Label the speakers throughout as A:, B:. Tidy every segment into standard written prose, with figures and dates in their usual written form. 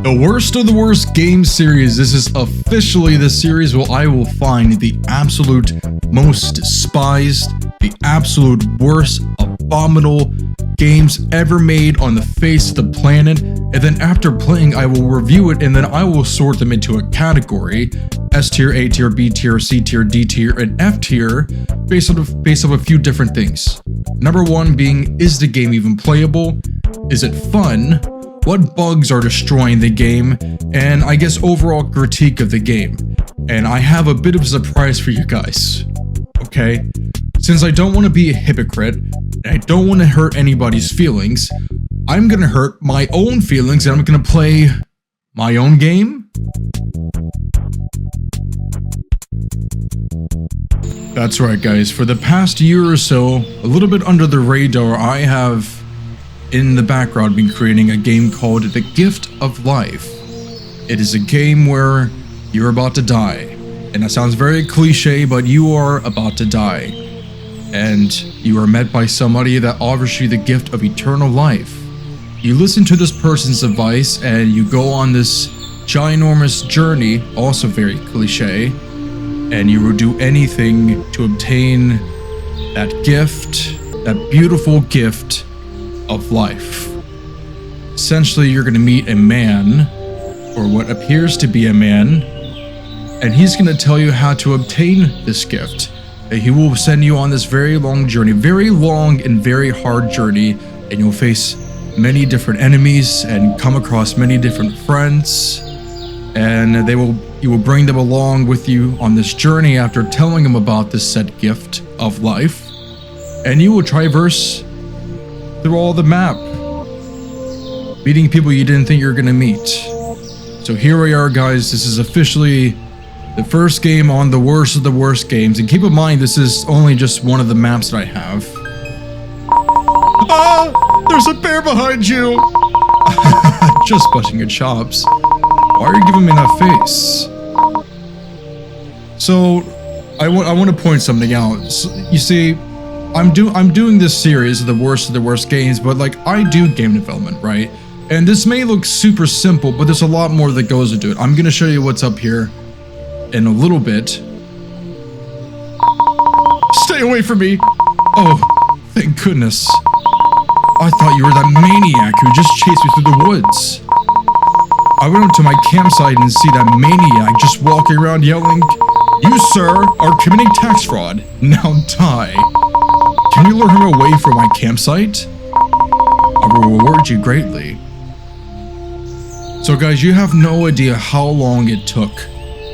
A: The worst of the worst game series. This is officially the series where I will find the absolute most despised, the absolute worst, abominable games ever made on the face of the planet. And then after playing, I will review it and then I will sort them into a category: S tier, A tier, B tier, C tier, D tier, and F tier, based on a few different things. Number one being, is the game even playable? Is it fun? What bugs are destroying the game? And I guess overall critique of the game. And I have a bit of a surprise for you guys. Okay? Since I don't want to be a hypocrite, and I don't want to hurt anybody's feelings, I'm gonna hurt my own feelings and I'm gonna play my own game. That's right, guys. For the past year or so, a little bit under the radar, I have in the background been creating a game called The Gift of Life. It is a game where you're about to die. And that sounds very cliche, but you are about to die. And you are met by somebody that offers you the gift of eternal life. You listen to this person's advice and you go on this ginormous journey, also very cliche, and you will do anything to obtain that gift, that beautiful gift of life. Essentially, you're going to meet a man, or what appears to be a man, and he's going to tell you how to obtain this gift. And he will send you on this very long journey, very long and very hard journey, and you'll face many different enemies and come across many different friends, and you will bring them along with you on this journey after telling them about this said gift of life, and you will traverse through all the map, meeting people you didn't think you were gonna meet. So here we are, guys. This is officially the first game on the worst of the worst games, and keep in mind this is only just one of the maps that I have. Ah! There's a bear behind you! Just busting your chops. Why are you giving me that face? So, I want to point something out. So, you see, I'm doing this series of the worst games, but like, I do game development, right? And this may look super simple, but there's a lot more that goes into it. I'm gonna show you what's up here in a little bit. Stay away from me! Oh, thank goodness. I thought you were that maniac who just chased me through the woods. I went up to my campsite and see that maniac just walking around yelling, "You, sir, are committing tax fraud. Now die. Can you lure him away from my campsite? I will reward you greatly." So guys, you have no idea how long it took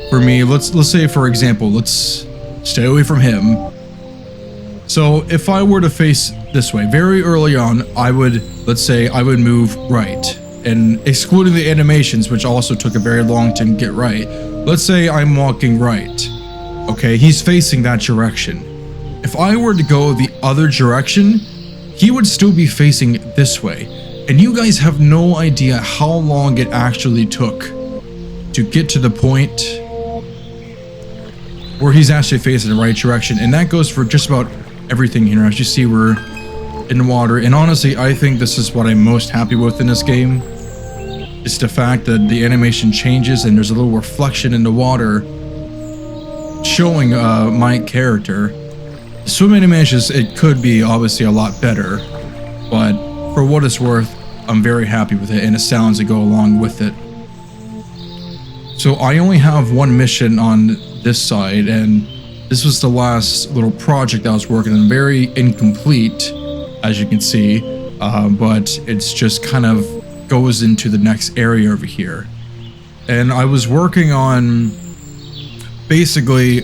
A: for me. Let's say, for example, let's stay away from him. So if I were to face this way, very early on, let's say I would move right, and excluding the animations, which also took a very long time to get right. Let's say I'm walking right. Okay, he's facing that direction. If I were to go the other direction, he would still be facing this way. And you guys have no idea how long it actually took to get to the point where he's actually facing the right direction. And that goes for just about everything here. As you see, we're in the water, and honestly, I think this is what I'm most happy with in this game. It's the fact that the animation changes and there's a little reflection in the water showing my character. The swim animations, it could be obviously a lot better, but for what it's worth, I'm very happy with it, and the sounds that go along with it. So I only have one mission on this side, and this was the last little project I was working on. Very incomplete, as you can see, but it's just kind of goes into the next area over here. And I was working on basically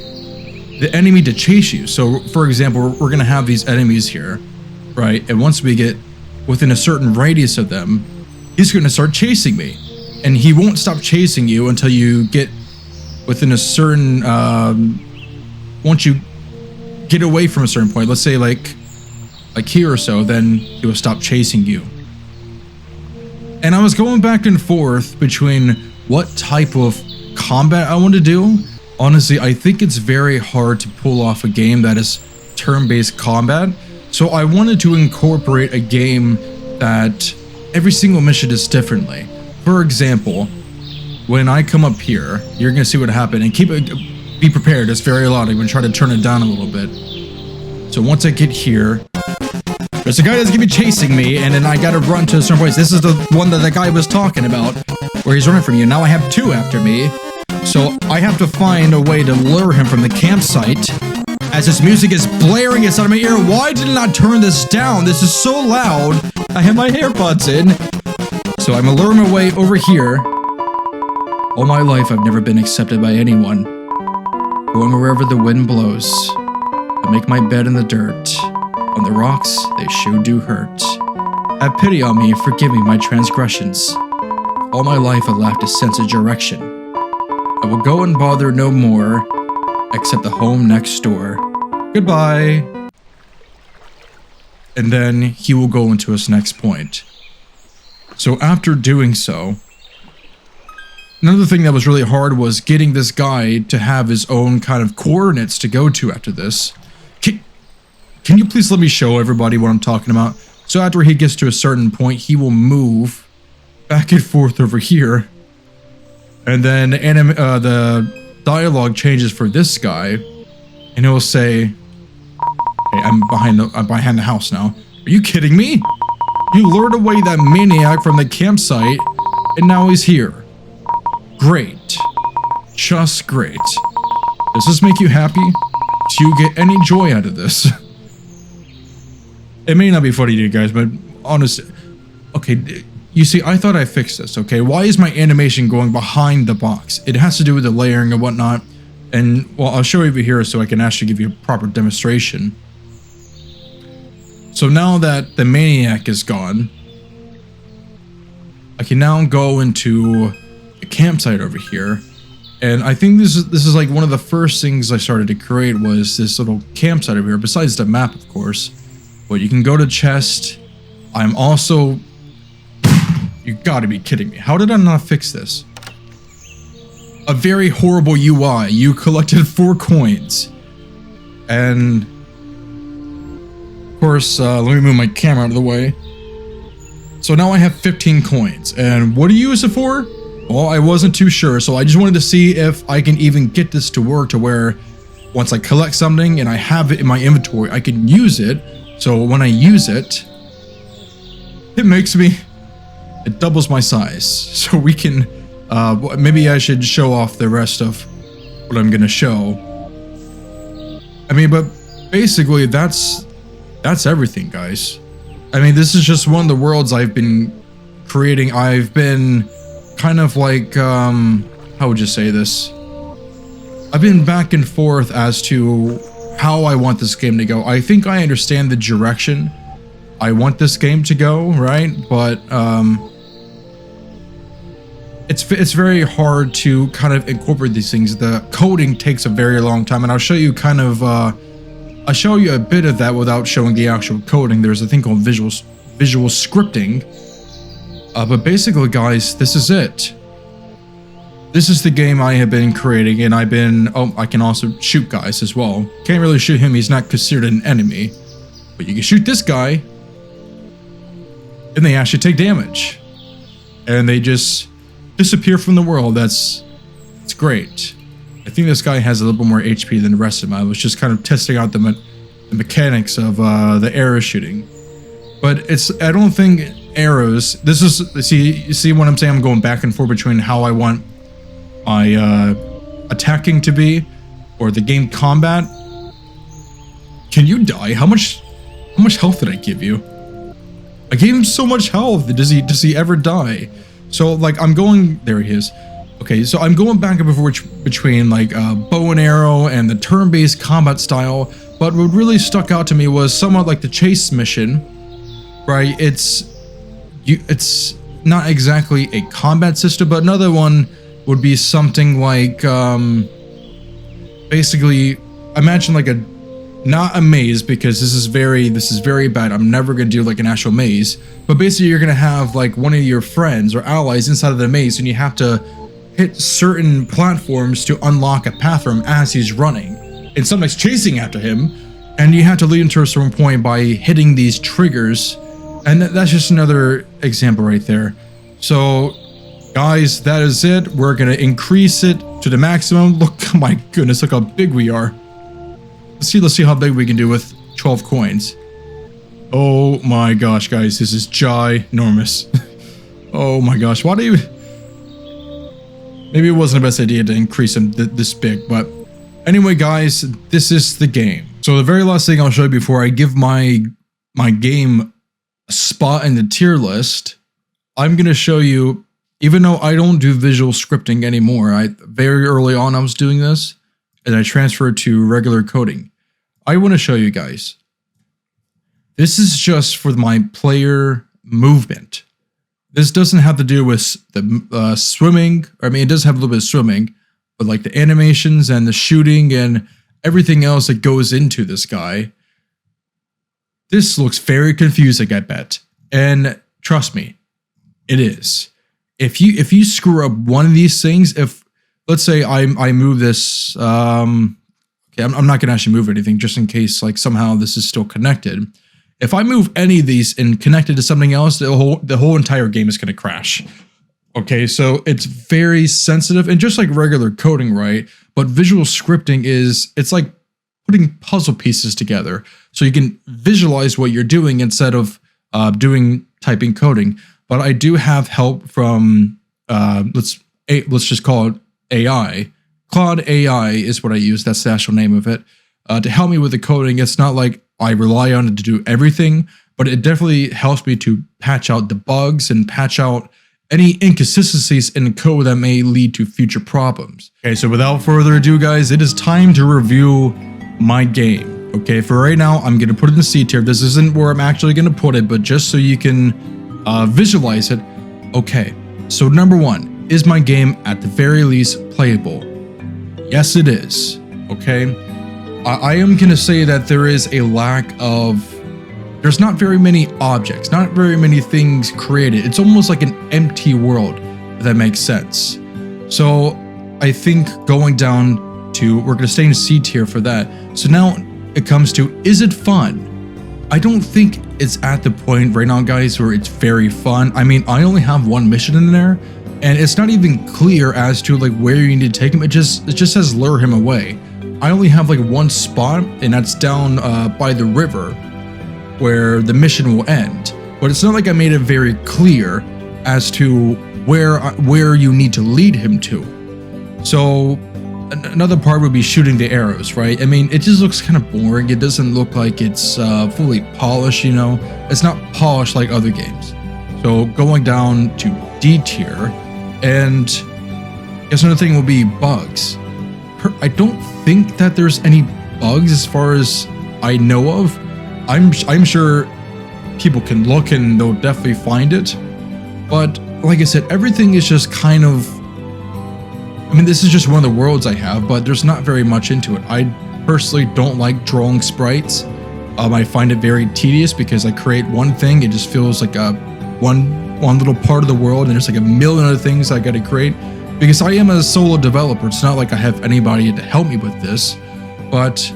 A: the enemy to chase you. So for example, we're gonna have these enemies here, right? And once we get within a certain radius of them, he's gonna start chasing me. And he won't stop chasing you until you get within a certain, once you get away from a certain point, let's say like here or so, then he will stop chasing you. And I was going back and forth between what type of combat I want to do. Honestly, I think it's very hard to pull off a game that is turn-based combat. So I wanted to incorporate a game that every single mission is differently. For example, when I come up here, you're gonna see what happened, and be prepared. It's very loud. I'm gonna try to turn it down a little bit. So once I get here, there's a guy that's gonna be chasing me, and then I gotta run to a certain place. This is the one that the guy was talking about, where he's running from you. Now I have 2 after me, so I have to find a way to lure him from the campsite. As this music is blaring inside of my ear, why did I not turn this down? This is so loud. I have my AirPods in. So I'm gonna lure him away over here. All my life, I've never been accepted by anyone. Going wherever the wind blows. I make my bed in the dirt. On the rocks, they sure do hurt. Have pity on me, forgive me my transgressions. All my life, I lacked a sense of direction. I will go and bother no more, except the home next door. Goodbye. And then he will go into his next point. So after doing so, another thing that was really hard was getting this guy to have his own kind of coordinates to go to after this. Can you please let me show everybody what I'm talking about? So after he gets to a certain point, he will move back and forth over here. And then the dialogue changes for this guy, and it will say, "Hey, I'm behind the house now." Are you kidding me? You lured away that maniac from the campsite, and now he's here. Great. Just great. Does this make you happy? Do you get any joy out of this? It may not be funny to you guys, but honestly, okay, you see, I thought I fixed this, okay? Why is my animation going behind the box? It has to do with the layering and whatnot, and, well, I'll show you over here so I can actually give you a proper demonstration. So now that the maniac is gone, I can now go into a campsite over here, and I think this is like one of the first things I started to create was this little campsite over here, besides the map, of course. But you can go to chest. I'm also... You gotta be kidding me. How did I not fix this? A very horrible UI. You collected 4 coins. And... Of course, let me move my camera out of the way. So now I have 15 coins. And what do you use it for? Well, I wasn't too sure. So I just wanted to see if I can even get this to work to where once I collect something and I have it in my inventory, I can use it. So when I use it, it makes me... It doubles my size, so we can, maybe I should show off the rest of what I'm gonna show. I mean, but basically that's everything, guys. I mean, this is just one of the worlds I've been creating. I've been kind of like, how would you say this? I've been back and forth as to how I want this game to go. I think I understand the direction I want this game to go, right? But, it's very hard to kind of incorporate these things. The coding takes a very long time, and I'll show you kind of, I'll show you a bit of that without showing the actual coding. There's a thing called visual scripting. But basically, guys, this is it. This is the game I have been creating, and I've been, oh, I can also shoot guys as well. Can't really shoot him, he's not considered an enemy. But you can shoot this guy, and they actually take damage. And they just disappear from the world. It's great. I think this guy has a little bit more HP than the rest of them. I was just kind of testing out the mechanics of the arrow shooting. But I don't think arrows, this is, you see what I'm saying? I'm going back and forth between how I want my attacking to be, or the game combat. Can you die? How much health did I give you? I gave him so much health. Does he ever die? So like I'm going, there he is. Okay, so I'm going back and forth between like bow and arrow and the turn-based combat style. But what really stuck out to me was somewhat like the chase mission, right? It's not exactly a combat system, but another one would be something like basically imagine like not a maze, because this is very bad. I'm never gonna do like an actual maze, but basically you're gonna have like one of your friends or allies inside of the maze, and you have to hit certain platforms to unlock a path for him as he's running, and somebody's chasing after him, and you have to lead him to a certain point by hitting these triggers. And that's just another example right there. So Guys, that is it. We're going to increase it to the maximum. Look, oh my goodness, look how big we are. Let's see how big we can do with 12 coins. Oh my gosh, guys, this is ginormous. Oh my gosh, why do you... Maybe it wasn't the best idea to increase them this big, but anyway, guys, this is the game. So the very last thing I'll show you before I give my game a spot in the tier list, I'm going to show you, even though I don't do visual scripting anymore, very early on I was doing this, and I transferred to regular coding. I want to show you guys. This is just for my player movement. This doesn't have to do with the swimming. I mean, it does have a little bit of swimming, but like the animations and the shooting and everything else that goes into this guy. This looks very confusing, I bet. And trust me, it is. If you screw up one of these things, if let's say I move this, okay, I'm not gonna actually move anything just in case like somehow this is still connected. If I move any of these and connect it to something else, the whole entire game is going to crash. Okay, so it's very sensitive, and just like regular coding, right? But visual scripting it's like putting puzzle pieces together, so you can visualize what you're doing instead of typing coding. But I do have help from let's just call it AI. Claude AI is what I use. That's the actual name of it. To help me with the coding. It's not like I rely on it to do everything, but it definitely helps me to patch out the bugs and patch out any inconsistencies in the code that may lead to future problems. Okay, so without further ado, guys, it is time to review my game. Okay, for right now, I'm going to put it in the C tier. This isn't where I'm actually going to put it, but just so you can visualize it. Okay, so number one, is my game at the very least playable? Yes, it is. Okay. I am going to say that there is a lack of, there's not very many objects, not very many things created. It's almost like an empty world, if that makes sense. So I think going down to, we're going to stay in C tier for that. So now it comes to, is it fun? I don't think it's at the point right now, guys, where it's very fun. I mean, I only have one mission in there, and it's not even clear as to like where you need to take him. It just says lure him away. I only have like one spot, and that's down by the river where the mission will end. But it's not like I made it very clear as to where you need to lead him to. So another part would be shooting the arrows, right? I mean, it just looks kind of boring. It doesn't look like it's fully polished, you know? It's not polished like other games. So going down to D tier, and I guess another thing will be bugs. I don't think that there's any bugs as far as I know of. I'm sure people can look and they'll definitely find it. But like I said, everything is just kind of, I mean, this is just one of the worlds I have, but there's not very much into it. I personally don't like drawing sprites. I find it very tedious because I create one thing, it just feels like one little part of the world, and there's like a million other things I got to create. Because I am a solo developer, it's not like I have anybody to help me with this, but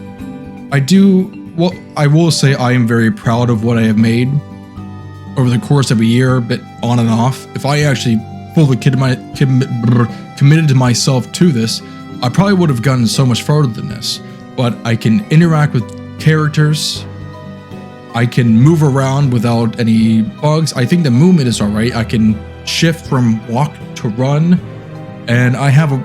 A: I will say I am very proud of what I have made over the course of a year, but on and off. If I actually fully committed to myself to this, I probably would have gotten so much farther than this. But I can interact with characters, I can move around without any bugs. I think the movement is alright. I can shift from walk to run. And I have a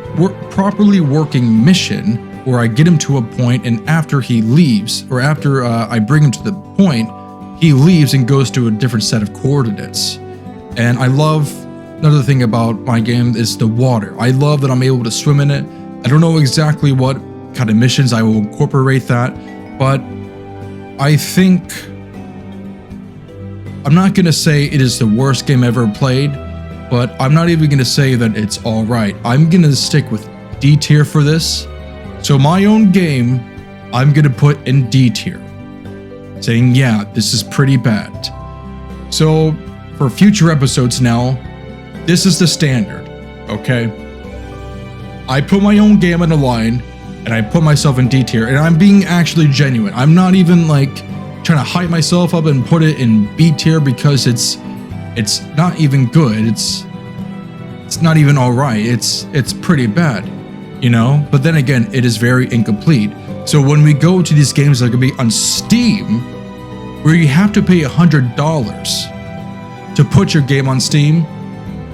A: properly working mission where I get him to a point, and after he leaves, or after I bring him to the point, he leaves and goes to a different set of coordinates. And I love, another thing about my game is the water. I love that I'm able to swim in it. I don't know exactly what kind of missions I will incorporate that, but I think, I'm not going to say it is the worst game ever played, but I'm not even going to say that it's all right. I'm going to stick with D tier for this. So my own game, I'm going to put in D tier, saying, yeah, this is pretty bad. So for future episodes now, this is the standard, okay? I put my own game on the line, and I put myself in D tier, and I'm being actually genuine. I'm not even like trying to hype myself up and put it in B tier because it's not even good. it's not even all right. It's pretty bad, you know? But then again, it is very incomplete. So when we go to these games that are gonna be on Steam, where you have to pay $100 to put your game on Steam,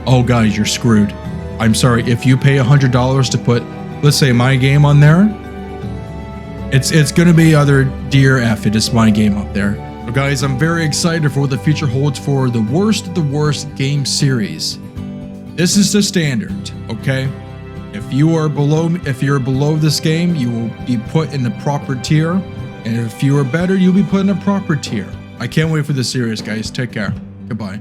A: oh guys, you're screwed. I'm sorry, if you pay $100 to put, let's say, my game on there, it's gonna be either D or F. It is my game up there. So guys, I'm very excited for what the future holds for the worst of the worst game series. This is the standard, okay? If you're below this game, you will be put in the proper tier, and if you are better, you'll be put in a proper tier. I can't wait for the series, guys. Take care. Goodbye.